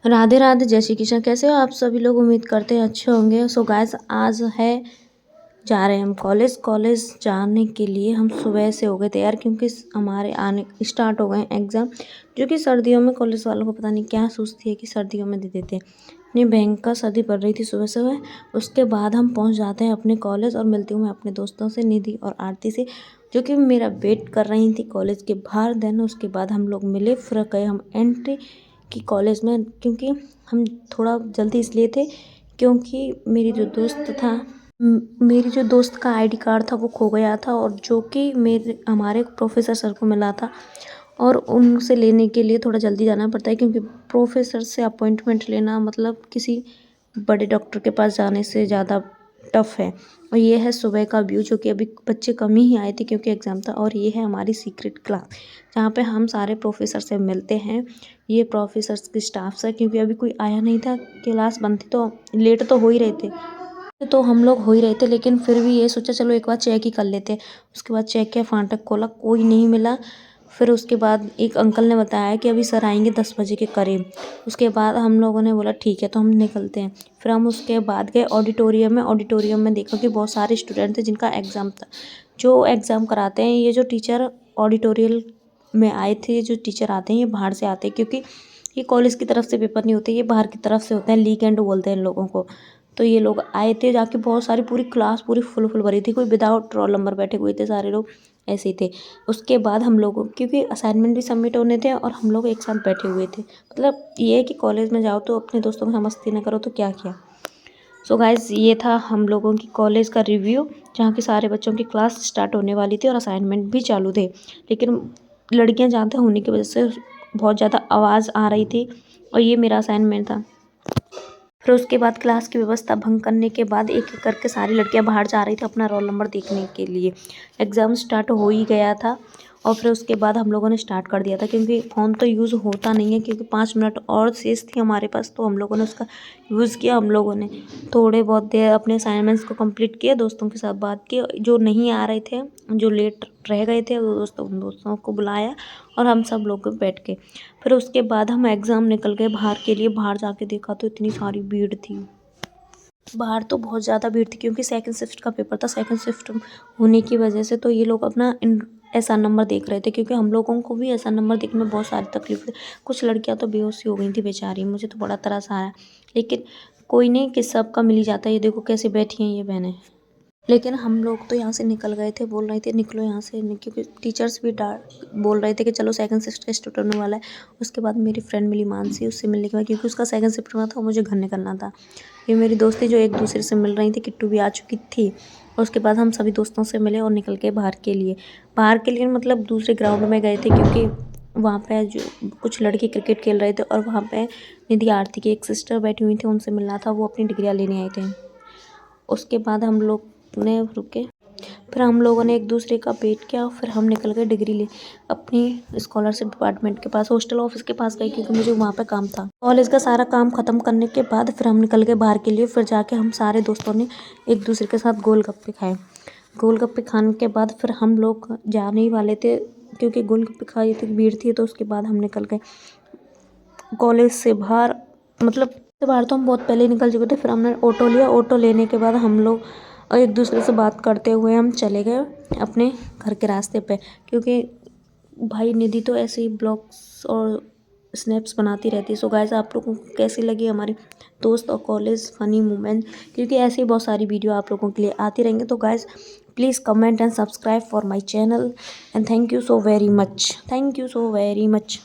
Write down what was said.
राधे राधे, जय श्री कृष्ण। कैसे हो आप सभी लोग? उम्मीद करते हैं अच्छे होंगे। सो गाइस, आज है जा रहे हैं हम कॉलेज जाने के लिए। हम सुबह से हो गए तैयार क्योंकि हमारे आने स्टार्ट हो गए हैं एग्ज़ाम, जो कि सर्दियों में कॉलेज वालों को पता नहीं क्या सोचती है कि सर्दियों में दे देते हैं। इतनी भयंकर सर्दी पड़ रही थी सुबह सुबह। उसके बाद हम पहुंच जाते हैं अपने कॉलेज और मिलती हूँ मैं अपने दोस्तों से, निधि और आरती से, जो कि मेरा वेट कर रही थी कॉलेज के बाहर। देन उसके बाद हम लोग मिले, फिर गए हम एंट्री कि कॉलेज में, क्योंकि हम थोड़ा जल्दी इसलिए थे क्योंकि मेरी जो दोस्त का आईडी कार्ड था वो खो गया था, और जो कि मेरे हमारे प्रोफेसर सर को मिला था, और उनसे लेने के लिए थोड़ा जल्दी जाना पड़ता है क्योंकि प्रोफेसर से अपॉइंटमेंट लेना मतलब किसी बड़े डॉक्टर के पास जाने से ज़्यादा टफ है। और ये है सुबह का व्यू, जो कि अभी बच्चे कम ही आए थे क्योंकि एग्ज़ाम था। और ये है हमारी सीक्रेट क्लास, जहाँ पे हम सारे प्रोफेसर से मिलते हैं। ये प्रोफेसर्स के स्टाफ से, क्योंकि अभी कोई आया नहीं था, क्लास बंद थी, तो लेट तो हो ही रहे थे, तो हम लोग हो ही रहे थे, लेकिन फिर भी ये सोचा चलो एक बार चेक ही कर लेते हैं। उसके बाद चेक किया, फाटक खोला, कोई नहीं मिला। फिर उसके बाद एक अंकल ने बताया कि अभी सर आएंगे 10 बजे के करीब। उसके बाद हम लोगों ने बोला ठीक है, तो हम निकलते हैं। फिर हम उसके बाद गए ऑडिटोरियम में देखा कि बहुत सारे स्टूडेंट थे जिनका एग्ज़ाम था। जो एग्ज़ाम कराते हैं, ये जो टीचर ऑडिटोरियल में आए थे, जो टीचर आते हैं ये बाहर से आते हैं, क्योंकि ये कॉलेज की तरफ से पेपर नहीं होते, ये बाहर की तरफ से होते हैं। लीग एंड बोलते हैं इन लोगों को। तो ये लोग आए थे, जाके बहुत सारी पूरी क्लास पूरी फुल भरी थी, कोई विदाउट रोल नंबर बैठे हुए थे, सारे लोग ऐसे ही थे। उसके बाद हम लोग, क्योंकि असाइनमेंट भी सबमिट होने थे और हम लोग एक साथ बैठे हुए थे। मतलब ये है कि कॉलेज में जाओ तो अपने दोस्तों में मस्ती ना करो तो क्या किया। सो गाइस, ये था हम लोगों की कॉलेज का रिव्यू, जहाँ के सारे बच्चों की क्लास स्टार्ट होने वाली थी और असाइनमेंट भी चालू थे, लेकिन लड़कियां ज़्यादा होने की वजह से बहुत ज़्यादा आवाज़ आ रही थी, और ये मेरा असाइनमेंट था। फिर उसके बाद क्लास की व्यवस्था भंग करने के बाद एक एक करके सारी लड़कियां बाहर जा रही थी अपना रोल नंबर देखने के लिए। एग्ज़ाम स्टार्ट हो ही गया था, और फिर उसके बाद हम लोगों ने स्टार्ट कर दिया था, क्योंकि फ़ोन तो यूज़ होता नहीं है, क्योंकि 5 मिनट और शेष थी हमारे पास, तो हम लोगों ने उसका यूज़ किया। हम लोगों ने थोड़े बहुत देर अपने असाइनमेंट्स को कंप्लीट किया, दोस्तों के साथ बात की, जो नहीं आ रहे थे, जो लेट रह गए थे, वो दोस्तों को बुलाया और हम सब लोग बैठ के फिर उसके बाद हम एग्ज़ाम निकल गए बाहर के लिए। बाहर जाके देखा तो इतनी सारी भीड़ थी, बाहर तो बहुत ज़्यादा भीड़ थी, क्योंकि सेकंड शिफ्ट का पेपर था। सेकंड शिफ्ट होने की वजह से तो ये लोग अपना ऐसा नंबर देख रहे थे, क्योंकि हम लोगों को भी ऐसा नंबर देखने में बहुत सारी तकलीफ थी। कुछ लड़कियां तो बेहोश हो गई थी बेचारी, मुझे तो बड़ा तरस आया, लेकिन कोई नहीं, कि सबका मिल ही जाता है। ये देखो कैसे बैठी हैं ये बहनें। लेकिन हम लोग तो यहाँ से निकल गए थे, बोल रहे थे निकलो यहाँ से, क्योंकि टीचर्स भी डांट बोल रहे थे कि चलो सेकंड शिफ्ट का स्टार्ट होने वाला है। उसके बाद मेरी फ्रेंड मिली मानसी, उससे मिलने के बाद, क्योंकि उसका सेकंड शिफ्ट हुआ था और मुझे घर निकलना था। ये मेरी दोस्ती जो एक दूसरे से मिल रही थी, किट्टू भी आ चुकी थी। और उसके बाद हम सभी दोस्तों से मिले और निकल के बाहर के लिए मतलब दूसरे ग्राउंड में गए थे, क्योंकि वहाँ पे जो कुछ लड़के क्रिकेट खेल रहे थे, और वहाँ पे निधि आरती की एक सिस्टर बैठी हुई थी, उनसे मिलना था, वो अपनी डिग्रियाँ लेने आए थे। उसके बाद हम लोग ने रुके, फिर हम लोगों ने एक दूसरे का वेट किया, फिर हम निकल गए डिग्री ले अपनी स्कॉलरशिप डिपार्टमेंट के पास, हॉस्टल ऑफिस के पास गई, क्योंकि मुझे वहाँ पे काम था। कॉलेज का सारा काम ख़त्म करने के बाद फिर हम निकल गए बाहर के लिए। फिर जाके हम सारे दोस्तों ने एक दूसरे के साथ गोलगप्पे खाए। गोलगप्पे खाने के बाद फिर हम लोग जाने ही वाले थे, क्योंकि गोलगप्पे खाई थी, भीड़ थी, तो उसके बाद हम निकल गए कॉलेज से बाहर। मतलब से बाहर तो हम बहुत पहले निकल चुके थे। फिर हमने ऑटो लिया, ऑटो लेने के बाद हम लोग एक दूसरे से बात करते हुए हम चले गए अपने घर के रास्ते पे, क्योंकि भाई निधि तो ऐसे ही ब्लॉग्स और स्नैप्स बनाती रहती है। सो गाइस, आप लोगों को कैसी लगी हमारी दोस्त और कॉलेज फनी मोमेंट, क्योंकि ऐसे ही बहुत सारी वीडियो आप लोगों के लिए आती रहेंगे। तो guys, please comment and subscribe for my channel, and thank you so very much.